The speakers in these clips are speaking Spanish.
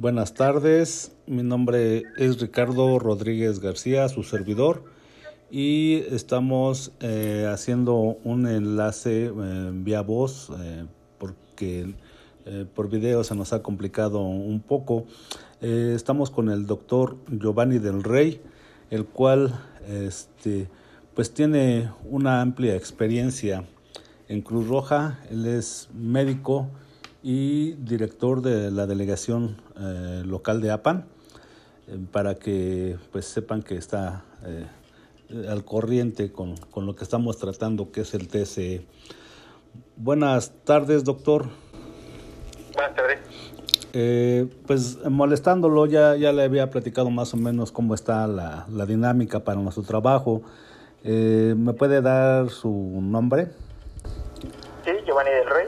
Buenas tardes, mi nombre es Ricardo Rodríguez García, su servidor, y estamos haciendo un enlace vía voz porque por video se nos ha complicado un poco. Estamos con el doctor Giovanni del Rey, el cual pues tiene una amplia experiencia en Cruz Roja. Él es médico y director de la delegación local de APAN, para que pues sepan que está al corriente con lo que estamos tratando, que es el TCE. Buenas tardes, doctor. Buenas tardes. Pues molestándolo, ya le había platicado más o menos cómo está la dinámica para nuestro trabajo. ¿Me puede dar su nombre? Sí, Giovanni del Rey.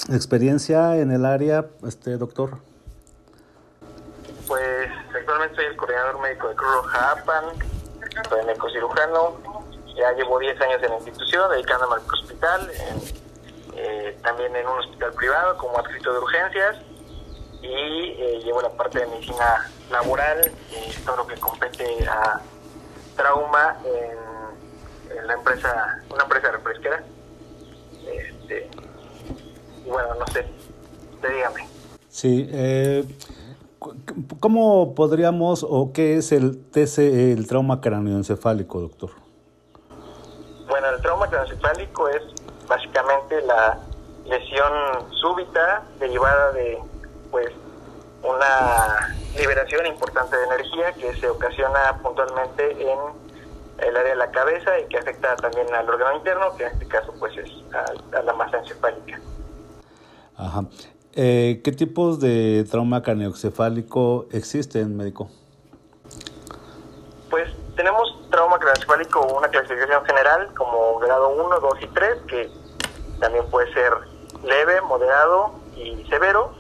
¿Experiencia en el área, doctor? Pues actualmente soy el coordinador médico de Cruz Roja APAN, soy médico cirujano, ya llevo 10 años en la institución, dedicándome al hospital, también en un hospital privado como adscrito de urgencias, y llevo la parte de medicina laboral, todo lo que compete a trauma en la empresa, una empresa refresquera. Y bueno, no sé, dígame. Sí, ¿cómo podríamos o qué es el TCE, el trauma cráneoencefálico, doctor? Bueno, el trauma craneoencefálico es básicamente la lesión súbita derivada de pues una liberación importante de energía que se ocasiona puntualmente en el área de la cabeza y que afecta también al órgano interno, que en este caso pues es a la masa encefálica. Ajá. ¿Qué tipos de trauma craneoencefálico existen, médico? Pues tenemos trauma craneoencefálico, una clasificación general como grado 1, 2 y 3, que también puede ser leve, moderado y severo,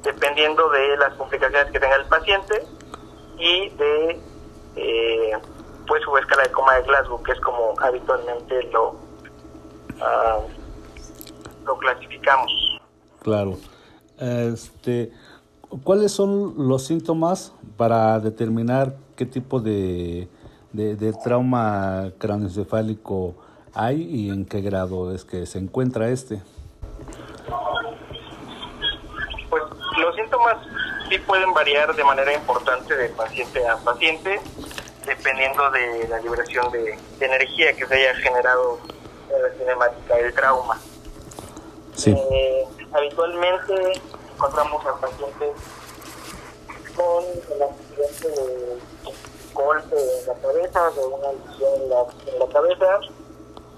dependiendo de las complicaciones que tenga el paciente y de pues su escala de coma de Glasgow, que es como habitualmente lo clasificamos. Claro. ¿Cuáles son los síntomas para determinar qué tipo de trauma craneoencefálico hay y en qué grado es que se encuentra Pues los síntomas sí pueden variar de manera importante de paciente a paciente, dependiendo de la liberación de energía que se haya generado en la cinemática del trauma. Sí. Habitualmente encontramos a pacientes con el accidente de golpe en la cabeza, de una lesión en la cabeza,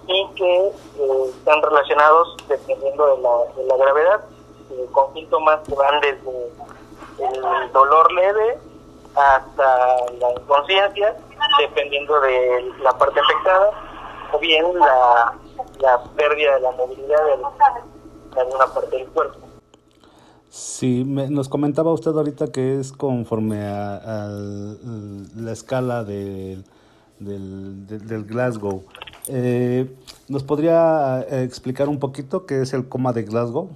y que están relacionados, dependiendo de la gravedad, con síntomas que van desde el dolor leve hasta la inconsciencia, dependiendo de la parte afectada, o bien la pérdida de la movilidad de alguna parte del cuerpo. Sí, nos comentaba usted ahorita que es conforme a la escala del Glasgow. ¿Nos podría explicar un poquito qué es el coma de Glasgow?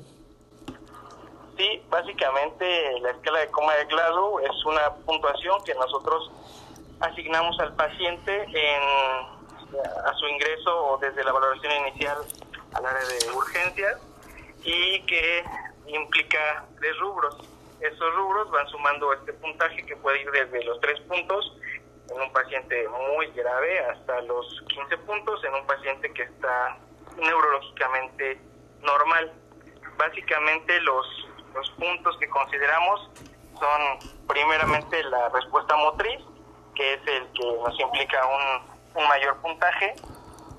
Sí, básicamente la escala de coma de Glasgow es una puntuación que nosotros asignamos al paciente a su ingreso o desde la valoración inicial al área de urgencias, y que implica 3 rubros. Esos rubros van sumando este puntaje que puede ir desde los 3 puntos en un paciente muy grave hasta los 15 puntos en un paciente que está neurológicamente normal. Básicamente los puntos que consideramos son primeramente la respuesta motriz, que es el que nos implica un mayor puntaje,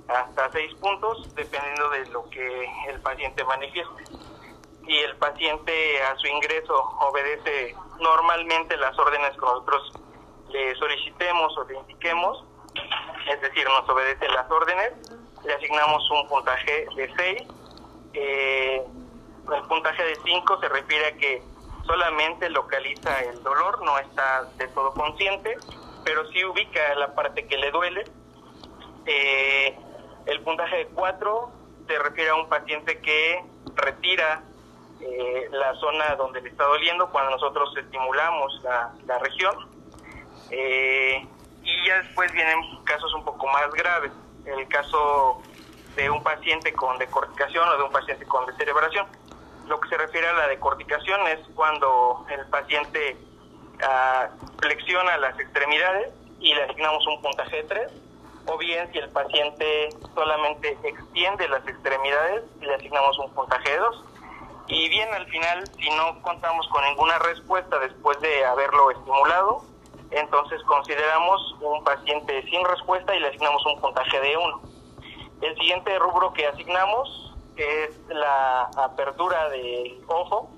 hasta 6 puntos, dependiendo de lo que el paciente manifieste. Y el paciente a su ingreso obedece normalmente las órdenes que nosotros le solicitemos o le indiquemos, es decir, nos obedece las órdenes, le asignamos un puntaje de 6. El puntaje de 5 se refiere a que solamente localiza el dolor, no está de todo consciente, pero sí ubica la parte que le duele. El puntaje de 4 se refiere a un paciente que retira la zona donde le está doliendo cuando nosotros estimulamos la región. Y ya después vienen casos un poco más graves. El caso de un paciente con decorticación o de un paciente con descerebración. Lo que se refiere a la decorticación es cuando el paciente flexiona las extremidades y le asignamos un puntaje de 3, o bien si el paciente solamente extiende las extremidades y le asignamos un puntaje de 2. Y bien, al final, si no contamos con ninguna respuesta después de haberlo estimulado, entonces consideramos un paciente sin respuesta y le asignamos un puntaje de 1. El siguiente rubro que asignamos es la apertura del ojo,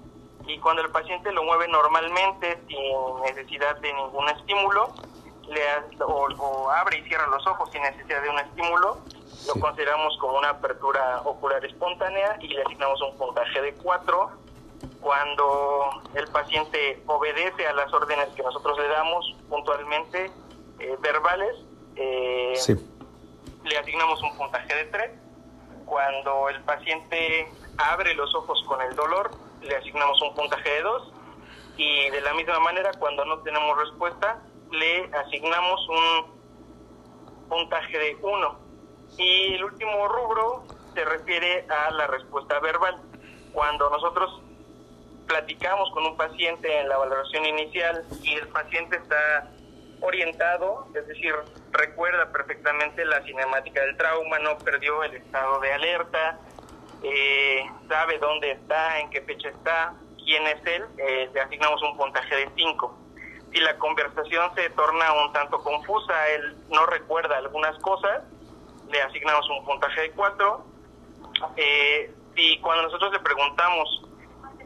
y cuando el paciente lo mueve normalmente sin necesidad de ningún estímulo, o abre y cierra los ojos sin necesidad de un estímulo, lo consideramos como una apertura ocular espontánea y le asignamos un puntaje de 4. Cuando el paciente obedece a las órdenes que nosotros le damos puntualmente, verbales, le asignamos un puntaje de 3. Cuando el paciente abre los ojos con el dolor, le asignamos un puntaje de 2. Y de la misma manera, cuando no tenemos respuesta, le asignamos un puntaje de 1. Y el último rubro se refiere a la respuesta verbal. Cuando nosotros platicamos con un paciente en la valoración inicial y el paciente está orientado, es decir, recuerda perfectamente la cinemática del trauma, no perdió el estado de alerta, sabe dónde está, en qué fecha está, quién es él, le asignamos un puntaje de 5. Si la conversación se torna un tanto confusa, él no recuerda algunas cosas, le asignamos un puntaje de 4. Si cuando nosotros le preguntamos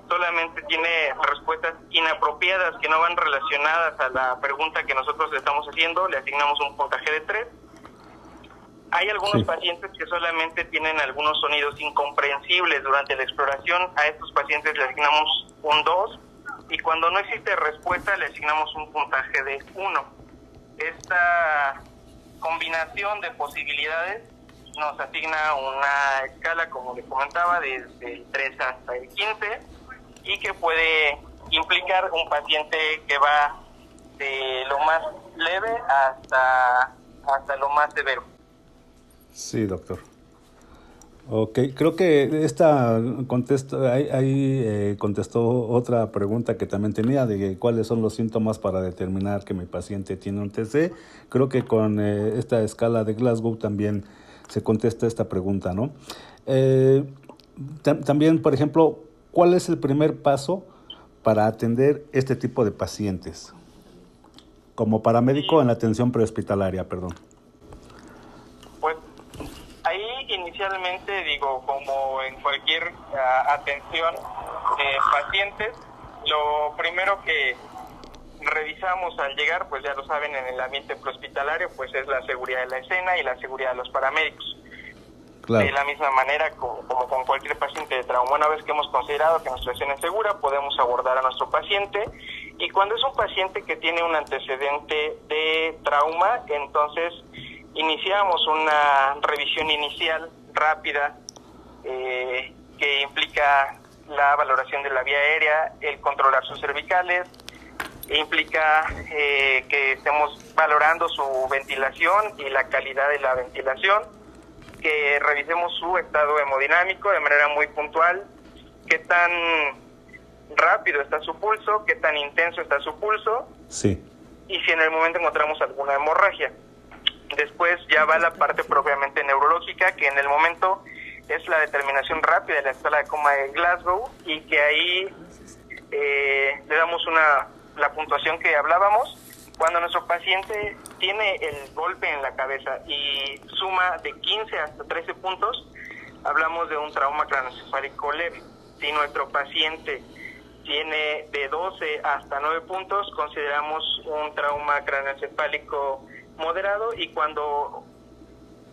solamente tiene respuestas inapropiadas que no van relacionadas a la pregunta que nosotros le estamos haciendo, le asignamos un puntaje de 3. Hay algunos pacientes que solamente tienen algunos sonidos incomprensibles durante la exploración. A estos pacientes le asignamos un 2. Y cuando no existe respuesta, le asignamos un puntaje de 1. Esta combinación de posibilidades nos asigna una escala, como les comentaba, desde el 3 hasta el 15, y que puede implicar un paciente que va de lo más leve hasta lo más severo. Sí, doctor. Ok, creo que esta contestó otra pregunta que también tenía, de cuáles son los síntomas para determinar que mi paciente tiene un TC. Creo que con esta escala de Glasgow también se contesta esta pregunta, ¿no? También, por ejemplo, ¿cuál es el primer paso para atender este tipo de pacientes? Como paramédico en la atención prehospitalaria, perdón. Pues ahí inicialmente, como en cualquier atención de pacientes, lo primero que revisamos al llegar, pues ya lo saben, en el ambiente prehospitalario, pues es la seguridad de la escena y la seguridad de los paramédicos. Claro. De la misma manera, como con cualquier paciente de trauma, una vez que hemos considerado que nuestra escena es segura, podemos abordar a nuestro paciente. Y cuando es un paciente que tiene un antecedente de trauma, entonces iniciamos una revisión inicial rápida que implica la valoración de la vía aérea, el controlar sus cervicales, implica que estemos valorando su ventilación y la calidad de la ventilación, que revisemos su estado hemodinámico de manera muy puntual, qué tan rápido está su pulso, qué tan intenso está su pulso, sí, y si en el momento encontramos alguna hemorragia. Después ya va la parte propiamente neurológica, que en el momento es la determinación rápida de la escala de coma de Glasgow, y que ahí le damos la puntuación que hablábamos. Cuando nuestro paciente tiene el golpe en la cabeza y suma de 15 hasta 13 puntos, hablamos de un trauma craneoencefálico leve. Si nuestro paciente tiene de 12 hasta 9 puntos, consideramos un trauma craneoencefálico moderado, y cuando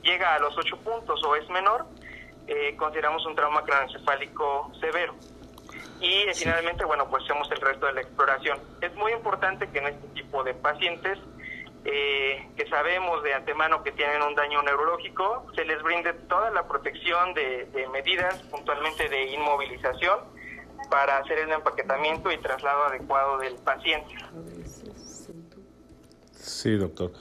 llega a los 8 puntos o es menor, consideramos un trauma craneoencefálico severo. Y finalmente, pues hacemos el resto de la exploración. Es muy importante que en este tipo de pacientes, que sabemos de antemano que tienen un daño neurológico, se les brinde toda la protección de medidas, puntualmente de inmovilización, para hacer el empaquetamiento y traslado adecuado del paciente. Sí, doctor.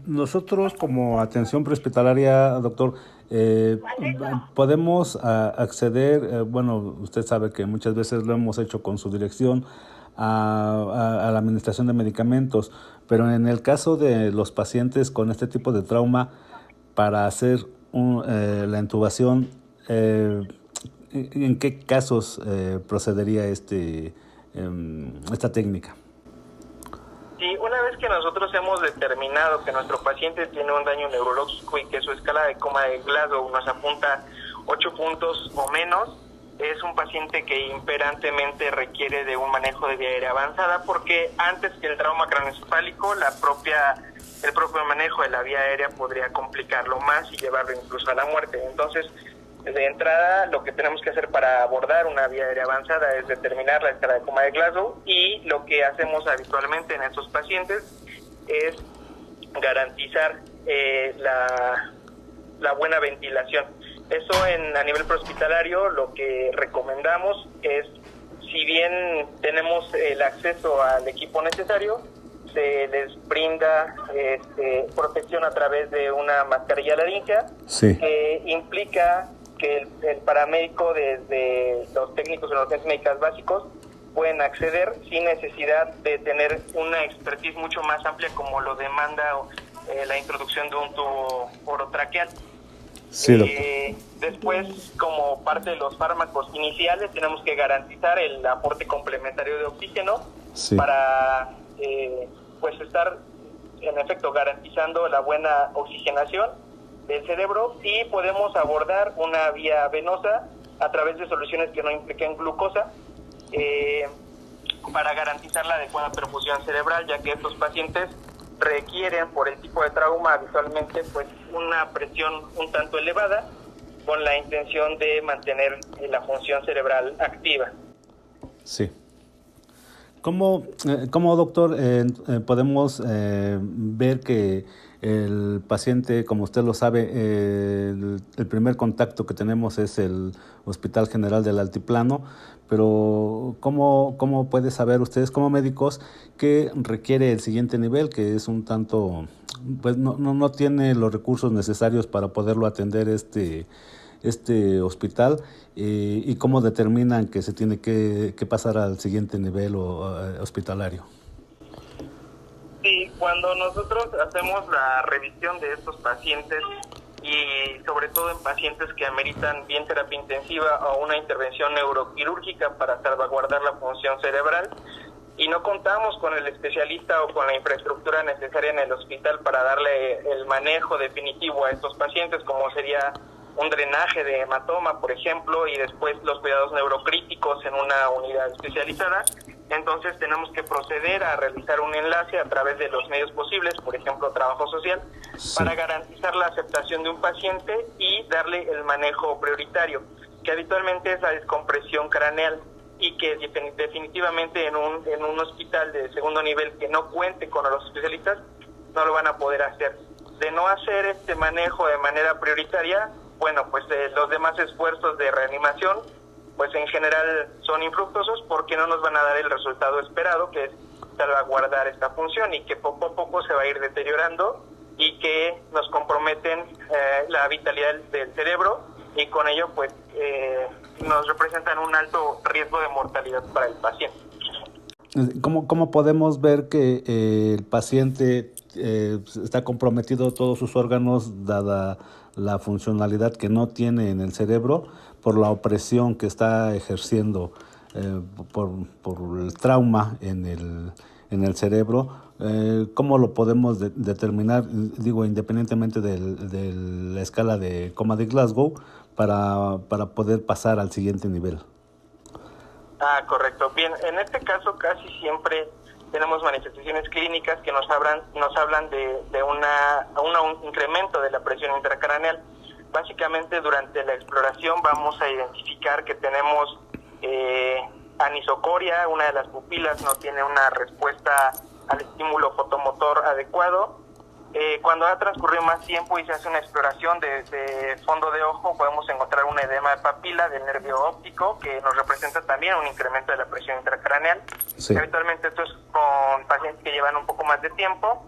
Nosotros como atención prehospitalaria, doctor, podemos acceder, bueno, usted sabe que muchas veces lo hemos hecho con su dirección a la administración de medicamentos, pero en el caso de los pacientes con este tipo de trauma, para hacer la intubación, ¿en qué casos procedería esta técnica? Sí, una vez que nosotros hemos determinado que nuestro paciente tiene un daño neurológico y que su escala de coma de Glasgow nos apunta 8 puntos o menos, es un paciente que imperantemente requiere de un manejo de vía aérea avanzada, porque antes que el trauma craneoencefálico, el propio manejo de la vía aérea podría complicarlo más y llevarlo incluso a la muerte. Entonces, de entrada, lo que tenemos que hacer para abordar una vía aérea avanzada es determinar la escala de coma de Glasgow, y lo que hacemos habitualmente en estos pacientes es garantizar la buena ventilación. Eso a nivel prehospitalario lo que recomendamos es, si bien tenemos el acceso al equipo necesario, se les brinda protección a través de una mascarilla laríngea, sí, que implica que el paramédico, desde los técnicos en urgencias médicas básicos, pueden acceder sin necesidad de tener una expertise mucho más amplia como lo demanda la introducción de un tubo orotraqueal. Sí, doctor. Después, como parte de los fármacos iniciales, tenemos que garantizar el aporte complementario de oxígeno, sí, para pues estar en efecto garantizando la buena oxigenación del cerebro, y podemos abordar una vía venosa a través de soluciones que no impliquen glucosa, para garantizar la adecuada perfusión cerebral, ya que estos pacientes requieren, por el tipo de trauma, habitualmente pues una presión un tanto elevada, con la intención de mantener la función cerebral activa. Sí. ¿Cómo doctor, podemos ver que el paciente, como usted lo sabe, el primer contacto que tenemos es el Hospital General del Altiplano, pero ¿cómo puede saber ustedes como médicos que requiere el siguiente nivel, que es un tanto, pues no tiene los recursos necesarios para poderlo atender este hospital, y cómo determinan que se tiene que pasar al siguiente nivel hospitalario? Sí, cuando nosotros hacemos la revisión de estos pacientes, y sobre todo en pacientes que ameritan bien terapia intensiva o una intervención neuroquirúrgica para salvaguardar la función cerebral, y no contamos con el especialista o con la infraestructura necesaria en el hospital para darle el manejo definitivo a estos pacientes, como sería un drenaje de hematoma, por ejemplo, y después los cuidados neurocríticos en una unidad especializada, entonces tenemos que proceder a realizar un enlace a través de los medios posibles, por ejemplo, trabajo social, sí, para garantizar la aceptación de un paciente y darle el manejo prioritario, que habitualmente es la descompresión craneal, y que definitivamente en un hospital de segundo nivel que no cuente con los especialistas no lo van a poder hacer. De no hacer este manejo de manera prioritaria, bueno, pues los demás esfuerzos de reanimación, pues en general son infructuosos, porque no nos van a dar el resultado esperado, que es salvaguardar esta función, y que poco a poco se va a ir deteriorando, y que nos comprometen la vitalidad del cerebro, y con ello pues nos representan un alto riesgo de mortalidad para el paciente. ¿Cómo podemos ver que el paciente está comprometido todos sus órganos, dada la funcionalidad que no tiene en el cerebro por la opresión que está ejerciendo por el trauma en el cerebro? ¿Cómo lo podemos determinar, digo, independientemente de la escala de coma de Glasgow, para poder pasar al siguiente nivel? Correcto. Bien, en este caso casi siempre tenemos manifestaciones clínicas que nos hablan de un incremento de la presión intracraneal. Básicamente, durante la exploración vamos a identificar que tenemos anisocoria, una de las pupilas no tiene una respuesta al estímulo fotomotor adecuado, Cuando ha transcurrido más tiempo y se hace una exploración de fondo de ojo, podemos encontrar un edema de papila del nervio óptico que nos representa también un incremento de la presión intracraneal. Sí. Habitualmente esto es con pacientes que llevan un poco más de tiempo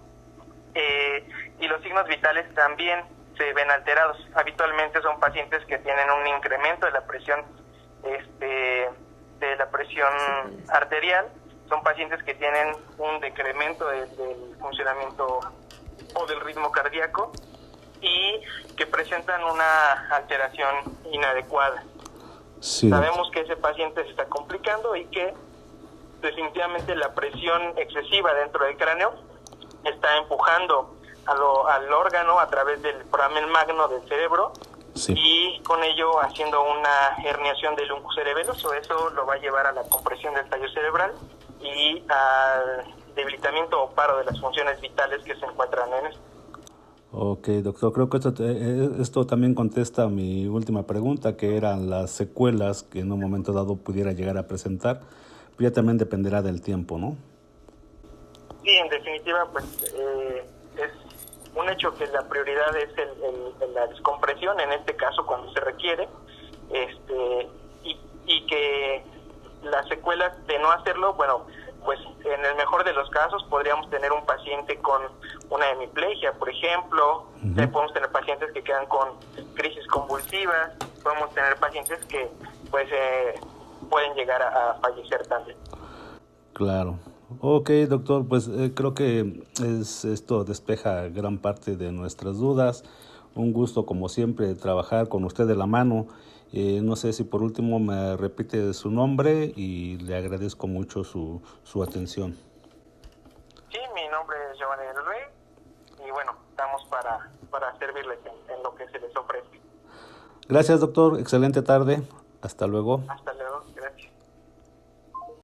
y los signos vitales también se ven alterados. Habitualmente son pacientes que tienen un incremento de la presión arterial, son pacientes que tienen un decremento del funcionamiento o del ritmo cardíaco y que presentan una alteración inadecuada. Sí. Sabemos que ese paciente se está complicando y que definitivamente la presión excesiva dentro del cráneo está empujando al órgano a través del foramen magno del cerebro. Sí. Y con ello haciendo una herniación del uncus cerebeloso. Eso lo va a llevar a la compresión del tallo cerebral y al debilitamiento o paro de las funciones vitales que se encuentran en esto. Ok, doctor, creo que esto también contesta a mi última pregunta, que eran las secuelas que en un momento dado pudiera llegar a presentar. Pues ya también dependerá del tiempo, ¿no? Sí, en definitiva, pues es un hecho que la prioridad es la descompresión, en este caso cuando se requiere, y que las secuelas de no hacerlo, bueno, pues en el mejor de los casos podríamos tener un paciente con una hemiplegia, por ejemplo. Podemos tener pacientes que quedan con crisis convulsivas, podemos tener pacientes que pues pueden llegar a fallecer también. Claro. Ok, doctor, pues creo que esto despeja gran parte de nuestras dudas. Un gusto, como siempre, trabajar con usted de la mano. No sé si por último me repite su nombre y le agradezco mucho su atención. Sí, mi nombre es Giovanni del Rey y bueno, estamos para servirles en lo que se les ofrece. Gracias, doctor. Excelente tarde. Hasta luego. Hasta luego.